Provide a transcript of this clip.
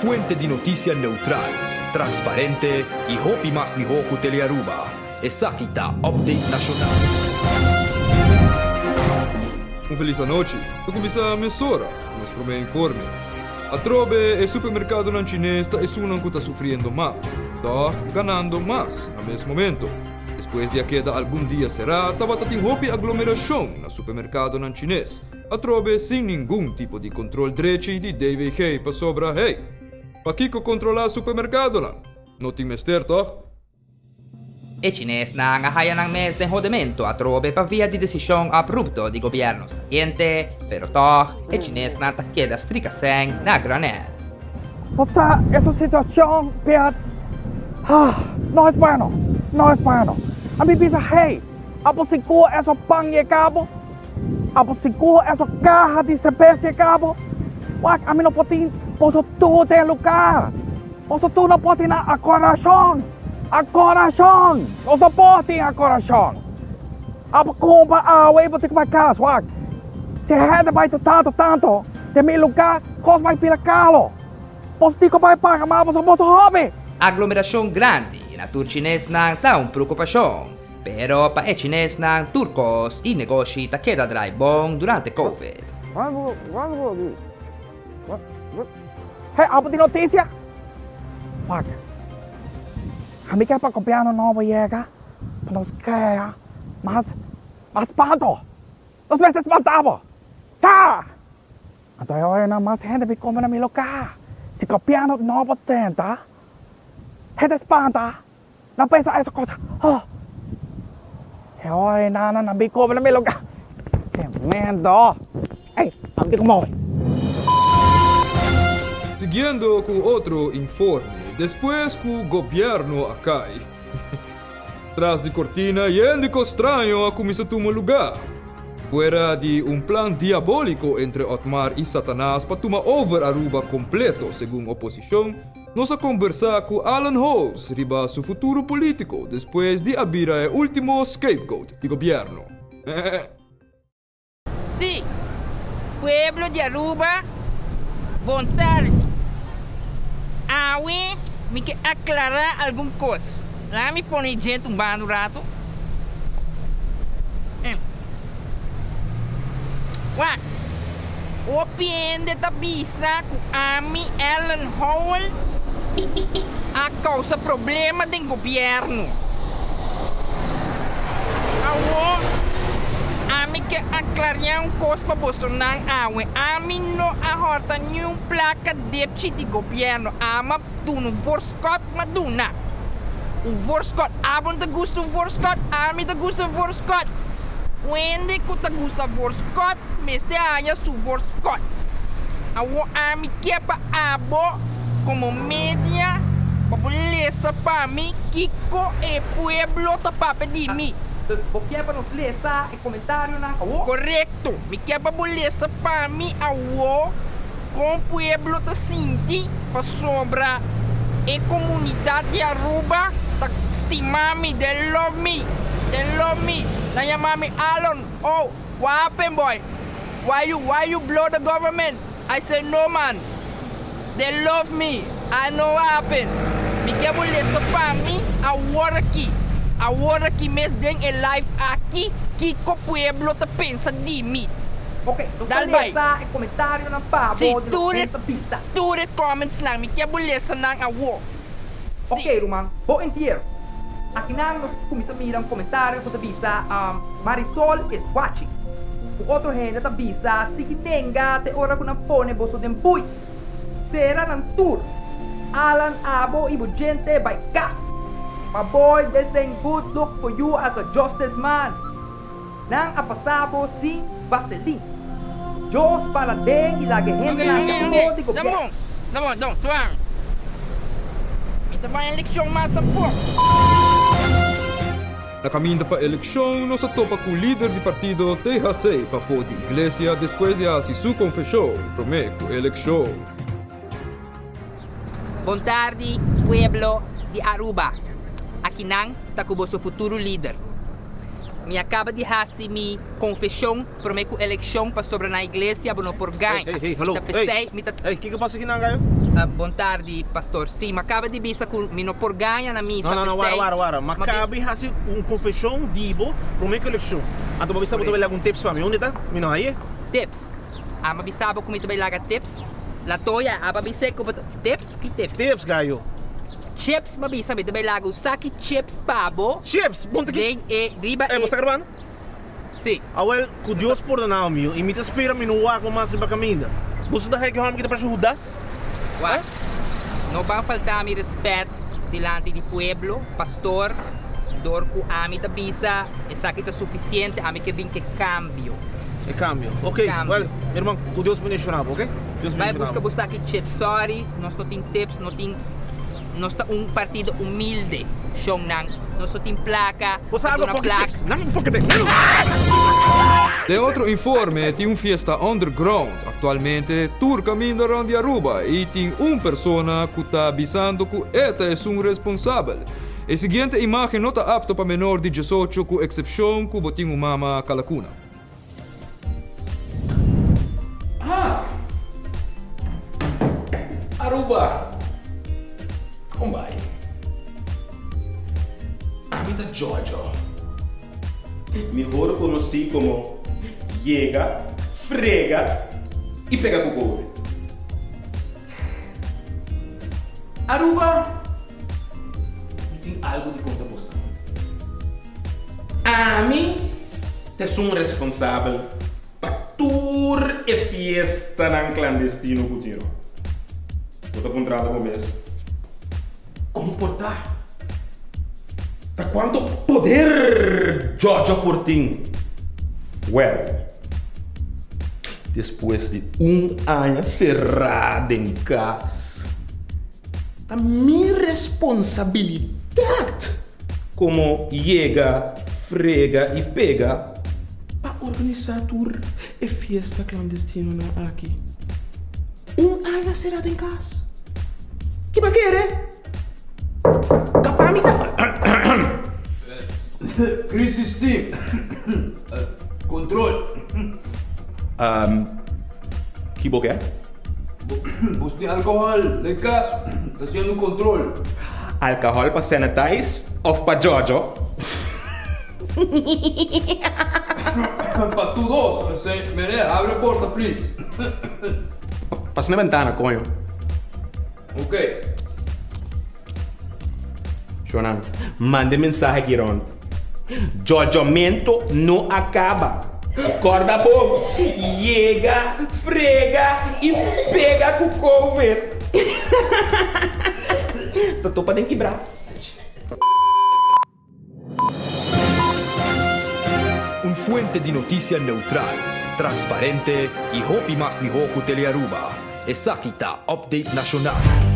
fuente de noticia neutral, transparente y hopi más mihoku Telearuba. Essa aqui tá Update Nacional. Feliz noite. Eu comecei a emissora, nos primeiro informe. A trobe e supermercado na chinês tá um que tá sofrendo mais, tá ganhando mais no mesmo momento. Depois de queda algum dia será, tava tem hopi aglomeração no supermercado na chinês. A trobe sem nenhum tipo de controle direito de DVG para sobra, hey. Pa Kiko controlar supermercado lá? Não tem mester, toch? E chinês na ngahaya ng mes de hodimento a trobe pa via di desisyong abrupto di gobyerno sa gente, pero toch, e chinês na takeda strikaseng na granel. Basta esa situación, Piat, no es bueno, no es bueno. A mí piensa, hey, aposicó esos pan y cabo, aposicó esos cajas de cerveza y cabo. Wak, a mí no puedo ir, poso tú te lugar, poso tú no puedes ir a corazón. A coração! O suporte a coração! A compra a wei para ter casa, wak! Se rende vai tanto, de meu lugar, cos vai pila calo! Postico vai pagar mais para o hobby! Aglomeração grande na tur chinês na taong preocupação, pero pa e chinês na turcos e negócio takeda drai bom durante COVID. Hey, apa de notícia? Wak! A mí que para copiar no llega, para nos queda más espanto. 2 meses espantamos. ¡Tá! Entonces hoy nada más gente que come en mi local. Si copiando no potenta, gente espanta, no pensa esa cosa. Y hoy nada me come en mi local. Tremendo. Hey, a mí como hoy. Siguiendo con otro informe, después que el gobierno acá, tras de cortina y indico extraño a comienza a tomar lugar. Fuera de un plan diabólico entre Otmar y Satanás para tomar over Aruba completo, según oposición, nos a conversar con Alan Halls riba su futuro político después de abrir el último scapegoat del gobierno. Sí, pueblo de Aruba, boa tarde. Awe, me quer aclarar alguma coisa. Lá me põe gente um bando rato. Ué, o piende da bisa com Amy Ellen Howell a causa problema do governo. Awo, Ami quer aclarar coisa para Bolsonaro. Ami não ahorta nenhuma placa de governo. Ama tu no voorskot maduna. O voorskot, abon te gusto voorskot, ami te gusto voorskot. Wende ku te gusto voorskot, meste haya su voorskot. Awo ami quer pa abo como media, populesa pa mi, Kiko e pueblo ta pa de mi. Dus você para nos ler e comentário na awo? Correto. Me quer babulesa para mim awo com pueblo ta sinti pa sobra e comunidade de Aruba ta estimar me, they love me. Na chamar me Alan. Oh, what happened, boy? Why you blow the government? I said no, man. They love me. I know what happened. Me quer babulesa para mim agora aqui. Agora que mês tem é live aqui, Kiko Pueblo te pensa de mim. Ok, então Dalbay. e comentário na pavo Si, de nossa pista. tudo comments lang, me quer bolesa nang awo. Ok, Roman, vou inteiro. Aqui nós começamos a mirar comentário com a vista Marisol is watching. O outro gente ta vista, se que tenga te ora com a pone boso de pui. Será nan tour. Alan Abo e gente vai cá. My boy, this ain't good look for you as a justice man. Nang apasabo si Vaseline. Diyos para din ilagay ng di gobyerno. Damon, suang. Ito ba yung leksyon matapos? Na caminho para a eleição, nós topa com o líder do partido THC para fora da igreja depois de fazer sua confissão, prometo, eleição. Boa tarde, pueblo de Aruba. Aqui nang takubo seu futuro líder. Me acaba de fazer minha confissão, prometo eleição para sobrar na igreja, para não por ganho. Hey, hello. Hey, Hey, o que passa aqui na ngayon? Buon tardi, pastor. Sim, acaba de bisa com mino por ganha na missa. Não, wara. Maccabi has confissão dibo para minha coleção. Então, você sabe que algum tips para mim? Onde está? Me não aí? Tips. Mabisaba kung ito ba ilaga tips? Latoya, mabisay ko ba tips? Que tips? Tips, gaio. Chips, mabisa, ito ba ilaga usaki chips pabo? Chips, bom aqui. Riba Você está gravando? Sim. Awel, que Deus por não meu, e me te espera me no ar com mais riba caminho. Você dá que homem que te para judas? What? No bang falta mi respeto dilante di pueblo, pastor, dor ko ami ta bisa, esa kita suficiente ami que vin que cambio. É cambio. Ok, Cambio. well, meu irmão, que Deus me mencionava, ok? Deus me Vai busca mencionava. busaki chips, sorry, nós não tem tips, não tem nós tá partido humilde, Xiongnan. Nós só tem placa, Você abre uma fucking placa. chips. Não, fucking De outro informe, tem fiesta underground. Atualmente, tour caminho around Aruba e tem persona que está avisando que esta é responsável. A seguinte imagem não está apto para menor de 18, com exceção que botinho mama calacuna. Aruba. Como vai? Amita Giorgio. Mejor conocido como llega, frega y pega cucú. Aruba. E tem algo de conta você. A mí te es un responsable para tour e fiesta nan clandestino cutino. Vou te apontar com mês. Comportar. ¿Para cuánto poder Giorgio por ti? Well, después de año cerrado en casa, a mi responsabilidad como llega, frega y pega para organizar tour e fiesta clandestina aquí. Año cerrado en casa. ¿Qué va a querer? Tapa mi tapa. Crisis Team. Control. ¿Qué va a querer? Você tem alcohol em casa. Está sendo um controle. Alcohol para sanitize of para Giorgio? Para todos. Mene, abre a porta, please. Passa na ventana, coño. Ok. Shonan, mande mensagem aqui, Ron. Giorgio Mento não acaba. Acorda pouco. Chega, frega e pega com o cover. Tô para quebrar. Fuente de noticia neutral, transparente y hopi más mi hoku Telearuba. Esa kita Update Nacional.